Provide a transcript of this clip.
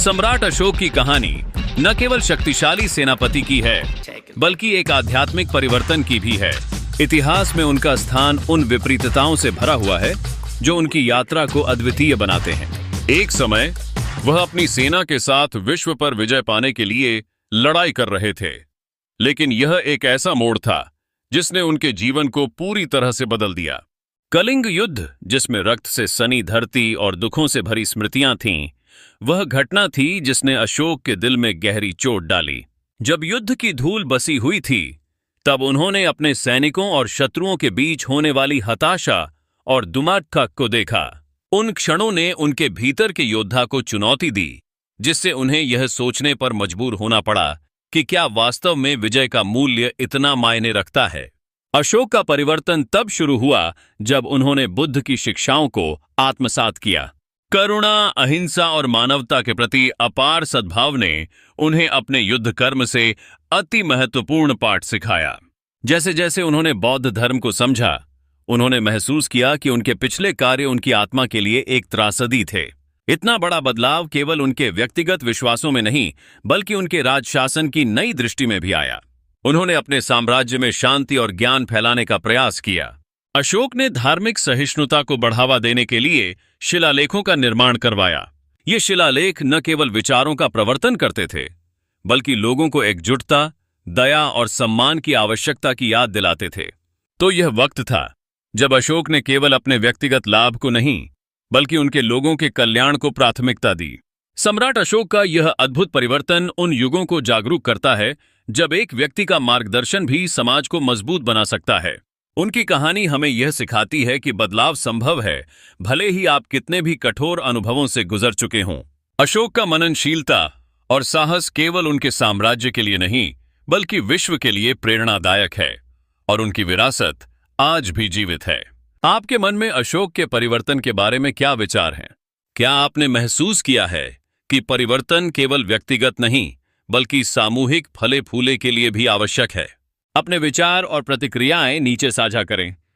सम्राट अशोक की कहानी न केवल शक्तिशाली सेनापति की है, बल्कि एक आध्यात्मिक परिवर्तन की भी है। इतिहास में उनका स्थान उन विपरीतताओं से भरा हुआ है जो उनकी यात्रा को अद्वितीय बनाते हैं। एक समय वह अपनी सेना के साथ विश्व पर विजय पाने के लिए लड़ाई कर रहे थे, लेकिन यह एक ऐसा मोड़ था जिसने उनके जीवन को पूरी तरह से बदल दिया। कलिंग युद्ध, जिसमें रक्त से सनी धरती और दुखों से भरी स्मृतियां थीं, वह घटना थी जिसने अशोक के दिल में गहरी चोट डाली। जब युद्ध की धूल बसी हुई थी, तब उन्होंने अपने सैनिकों और शत्रुओं के बीच होने वाली हताशा और दुमात्था को देखा। उन क्षणों ने उनके भीतर के योद्धा को चुनौती दी, जिससे उन्हें यह सोचने पर मजबूर होना पड़ा कि क्या वास्तव में विजय का मूल्य इतना मायने रखता है। अशोक का परिवर्तन तब शुरू हुआ जब उन्होंने बुद्ध की शिक्षाओं को आत्मसात किया। करुणा, अहिंसा और मानवता के प्रति अपार सद्भाव ने उन्हें अपने युद्ध कर्म से अति महत्वपूर्ण पाठ सिखाया। जैसे जैसे उन्होंने बौद्ध धर्म को समझा, उन्होंने महसूस किया कि उनके पिछले कार्य उनकी आत्मा के लिए एक त्रासदी थे। इतना बड़ा बदलाव केवल उनके व्यक्तिगत विश्वासों में नहीं, बल्कि उनके राजशासन की नई दृष्टि में भी आया। उन्होंने अपने साम्राज्य में शांति और ज्ञान फैलाने का प्रयास किया। अशोक ने धार्मिक सहिष्णुता को बढ़ावा देने के लिए शिलालेखों का निर्माण करवाया। ये शिलालेख न केवल विचारों का प्रवर्तन करते थे, बल्कि लोगों को एकजुटता, दया और सम्मान की आवश्यकता की याद दिलाते थे। तो यह वक्त था जब अशोक ने केवल अपने व्यक्तिगत लाभ को नहीं, बल्कि उनके लोगों के कल्याण को प्राथमिकता दी। सम्राट अशोक का यह अद्भुत परिवर्तन उन युगों को जागरूक करता है जब एक व्यक्ति का मार्गदर्शन भी समाज को मजबूत बना सकता है। उनकी कहानी हमें यह सिखाती है कि बदलाव संभव है, भले ही आप कितने भी कठोर अनुभवों से गुजर चुके हों। अशोक का मननशीलता और साहस केवल उनके साम्राज्य के लिए नहीं, बल्कि विश्व के लिए प्रेरणादायक है, और उनकी विरासत आज भी जीवित है। आपके मन में अशोक के परिवर्तन के बारे में क्या विचार हैं? क्या आपने महसूस किया है कि परिवर्तन केवल व्यक्तिगत नहीं, बल्कि सामूहिक फले फूले के लिए भी आवश्यक है? अपने विचार और प्रतिक्रियाएं नीचे साझा करें।